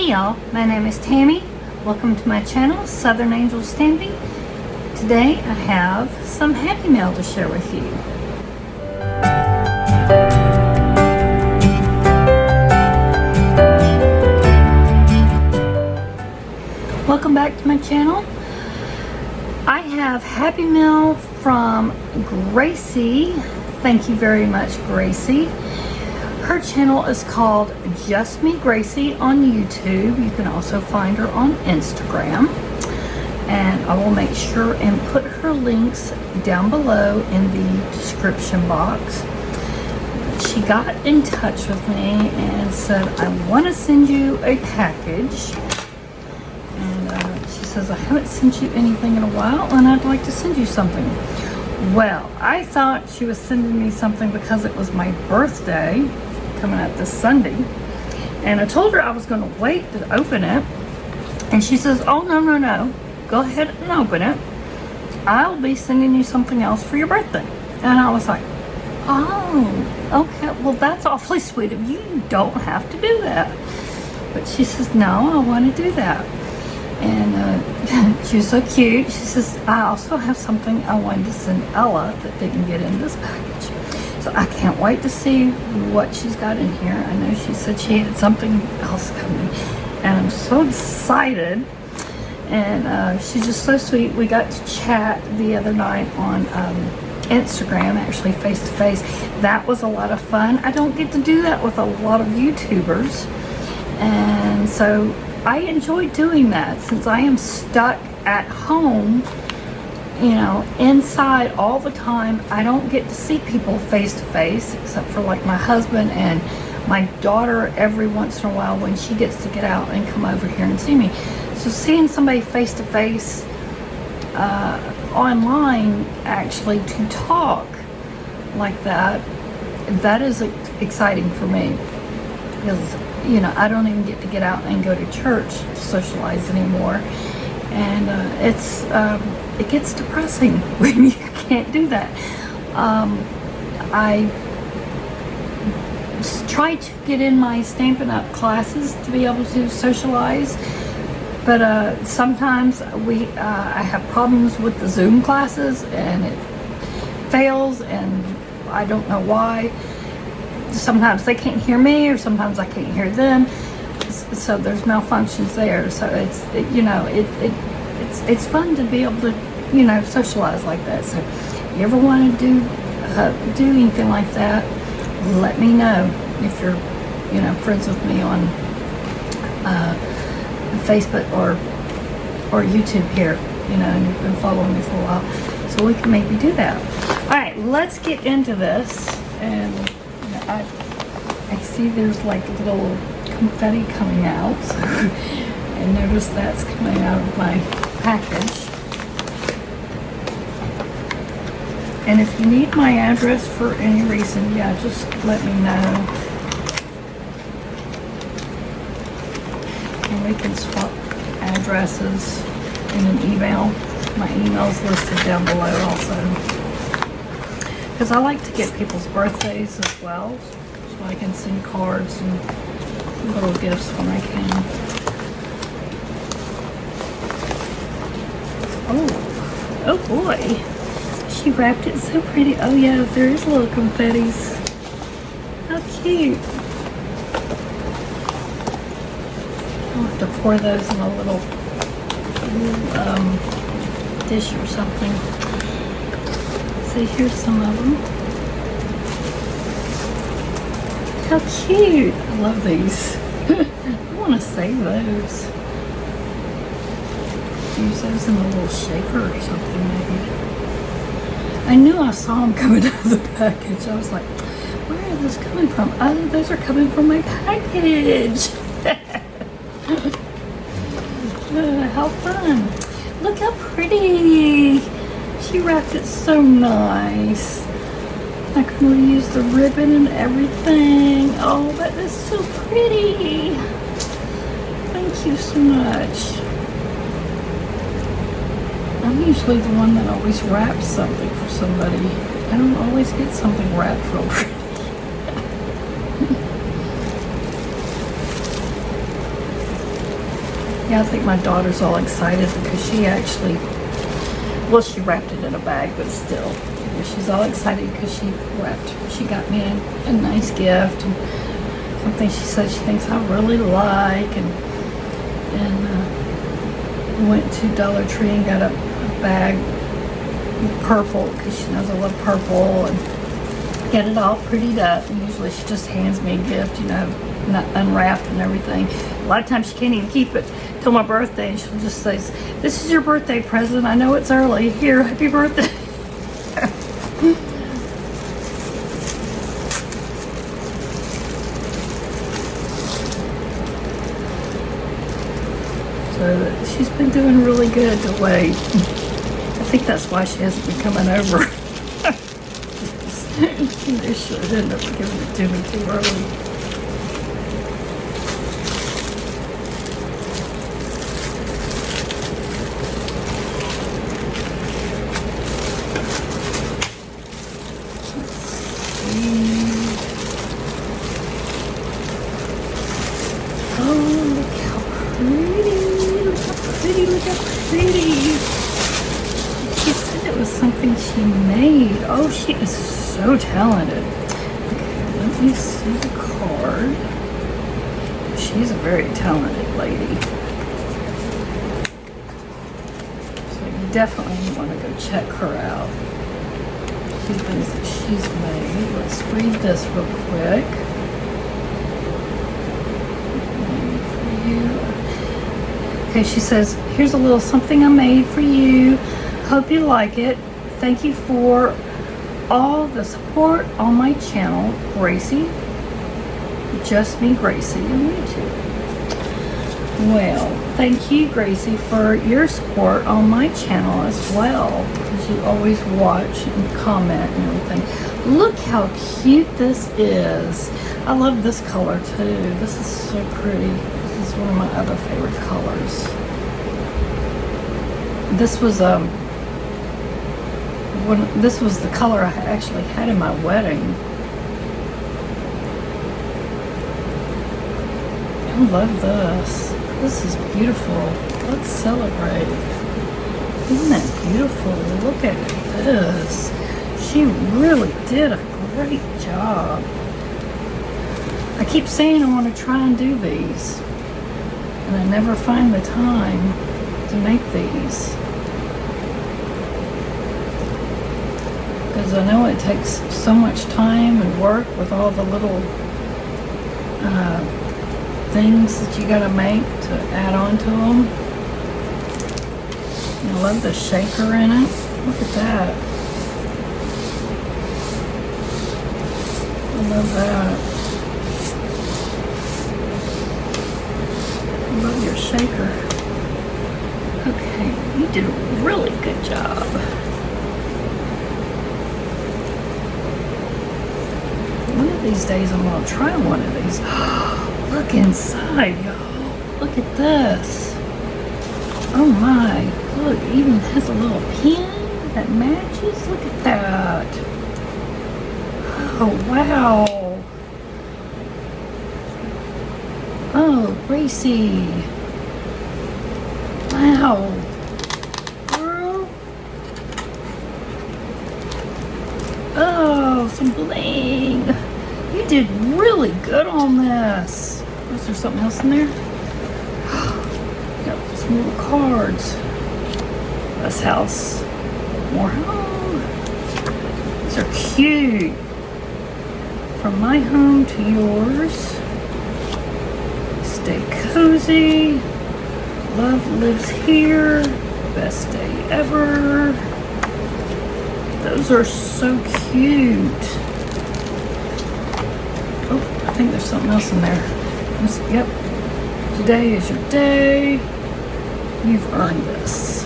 Hey y'all, my name is Tammy. Welcome to my channel, Southern Angel Stamping. Today I have some happy mail to share with you. Welcome back to my channel. I have happy mail from Gracie. Thank you very much, Gracie. Her channel is called Just Me Gracie on YouTube. You can also find her on Instagram. And I will make sure and put her links down below in the description box. She got in touch with me and said, I want to send you a package. And she says, I haven't sent you anything in a while and I'd like to send you something. Well, I thought she was sending me something because it was my birthday coming up this Sunday, and I told her I was going to wait to open it, and she says, oh no, go ahead and open it. I'll be sending you something else for your birthday. And I was like, oh, okay, well that's awfully sweet of you. You don't have to do that. But she says, no, I want to do that. And she was so cute. She says, I also have something I wanted to send Ella that didn't get in this package. So I can't wait to see what she's got in here. I know she said she had something else coming, and I'm so excited. And she's just so sweet. We got to chat the other night on Instagram, actually face to face. That was a lot of fun. I don't get to do that with a lot of YouTubers, and so I enjoy doing that since I am stuck at home, you know, inside all the time. I don't get to see people face to face, except for like my husband and my daughter every once in a while when she gets to get out and come over here and see me. So seeing somebody face to face online, actually, to talk like that, that is exciting for me. Because, you know, I don't even get to get out and go to church to socialize anymore. And it gets depressing when you can't do that. I try to get in my Stampin' Up classes to be able to socialize, but sometimes I have problems with the Zoom classes and it fails, and I don't know why. Sometimes they can't hear me, or sometimes I can't hear them. So there's malfunctions there. So it's fun to be able to, you know, socialize like that. So if you ever want to do anything like that, let me know. If you're, you know, friends with me on Facebook or YouTube here, you know, and you've been following me for a while, so we can maybe do that. All right, let's get into this. And you know, I see there's like little confetti coming out, and notice that's coming out of my package. And if you need my address for any reason, yeah, just let me know. And we can swap addresses in an email. My email's listed down below also. Because I like to get people's birthdays as well, so I can send cards and little gifts when I can. Oh boy. She wrapped it so pretty. Oh yeah, there is little confettis. How cute. I'll have to pour those in a little dish or something. So here's some of them. How cute. I love these. I want to save those. Use those in a little shaker or something maybe. I knew I saw them coming out of the package. I was like, where are those coming from? Oh, those are coming from my package. How fun. Look how pretty. She wrapped it so nice. I can reuse the ribbon and everything. Oh, that is so pretty. Thank you so much. I'm usually the one that always wraps something for somebody. I don't always get something wrapped real pretty. Yeah, I think my daughter's all excited because she actually, well, she wrapped it in a bag, but still, she's all excited because she got me a nice gift and something she said she thinks I really like, and went to Dollar Tree and got a bag of purple because she knows I love purple, and get it all prettied up. And usually she just hands me a gift, you know, not unwrapped and everything. A lot of times she can't even keep it till my birthday, and she'll just say, "This is your birthday present. I know it's early. Here, happy birthday." So she's been doing really good to wait. I think that's why she hasn't been coming over. They should end up giving it to me too early. Something she made. Oh, she is so talented. Okay, let me see the card. She's a very talented lady. So you definitely want to go check her out. See things that she's made. Let's read this real quick. Okay, she says, "Here's a little something I made for you. Hope you like it. Thank you for all the support on my channel, Gracie. Just me, Gracie, on YouTube." Well, thank you, Gracie, for your support on my channel as well, because you always watch and comment and everything. Look how cute this is. I love this color too. This is so pretty. This is one of my other favorite colors. This was this was the color I actually had in my wedding. I love this. This is beautiful. Let's celebrate. Isn't that beautiful? Look at this. She really did a great job. I keep saying I want to try and do these, and I never find the time to make these. Because I know it takes so much time and work with all the little things that you gotta make to add on to them. I love the shaker in it. Look at that. I love that. I love your shaker. Okay, you did a really good job. One of these days I'm gonna try one of these. Look inside, y'all. Look at this. Oh my. Look, it even has a little pin that matches. Look at that. Oh, wow. Oh, Gracie. Wow. Girl. Oh, some bling. You did really good on this. Is there something else in there? Got some little cards. This house. More home. These are cute. From my home to yours. Stay cozy. Love lives here. Best day ever. Those are so cute. Oh, I think there's something else in there. Yep. Today is your day. You've earned this.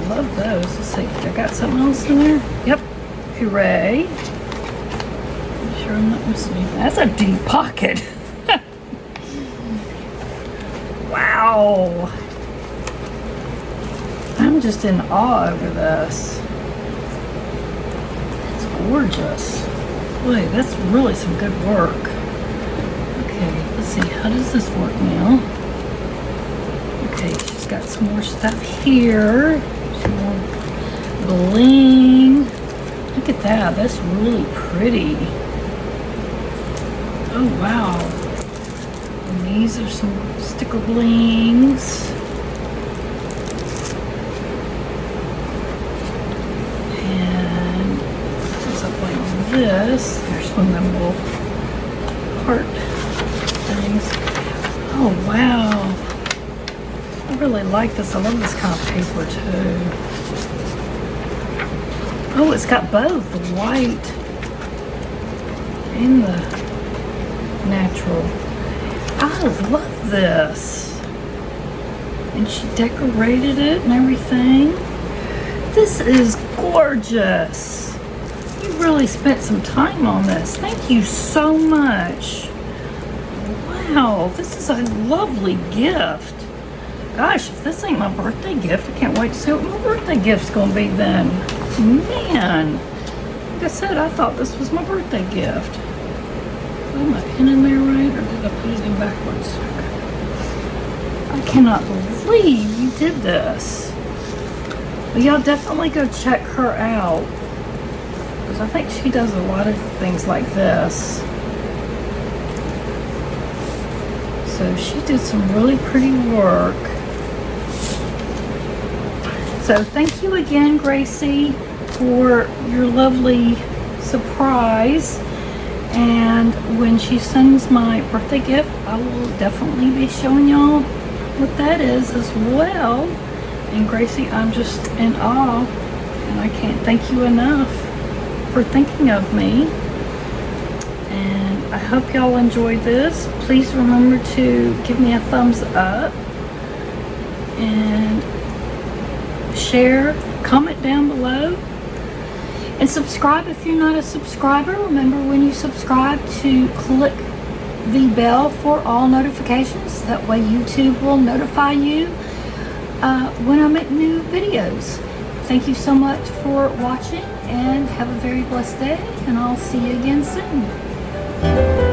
Love those. Let's see. I got something else in there. Yep. Hooray. I'm sure I'm not missing anything. That's a deep pocket. Wow. I'm just in awe over this. It's gorgeous. Boy, that's really some good work. Okay, let's see. How does this work now? Okay, she's got some more stuff here. Some more bling. Look at that. That's really pretty. Oh, wow. And these are some sticker blings. And what's up like this? There's some of them little heart things. Oh, wow. I really like this. I love this kind of paper, too. Oh, it's got both the white and the natural. I love this. And she decorated it and everything. This is gorgeous. You really spent some time on this. Thank you so much. Wow, this is a lovely gift. Gosh, if this ain't my birthday gift, I can't wait to see what my birthday gift's gonna be then. Man, like I said, I thought this was my birthday gift. Put my pin in there right, or did I put it in backwards? I cannot believe you did this. Well, y'all definitely go check her out, because I think she does a lot of things like this. So she did some really pretty work. So thank you again, Gracie, for your lovely surprise. And when she sends my birthday gift, I will definitely be showing y'all what that is as well. And Gracie, I'm just in awe, and I can't thank you enough for thinking of me. And I hope y'all enjoyed this. Please remember to give me a thumbs up and share, comment down below, and subscribe if you're not a subscriber. Remember, when you subscribe, to click the bell for all notifications. That way YouTube will notify you when I make new videos. Thank you so much for watching, and have a very blessed day, and I'll see you again soon.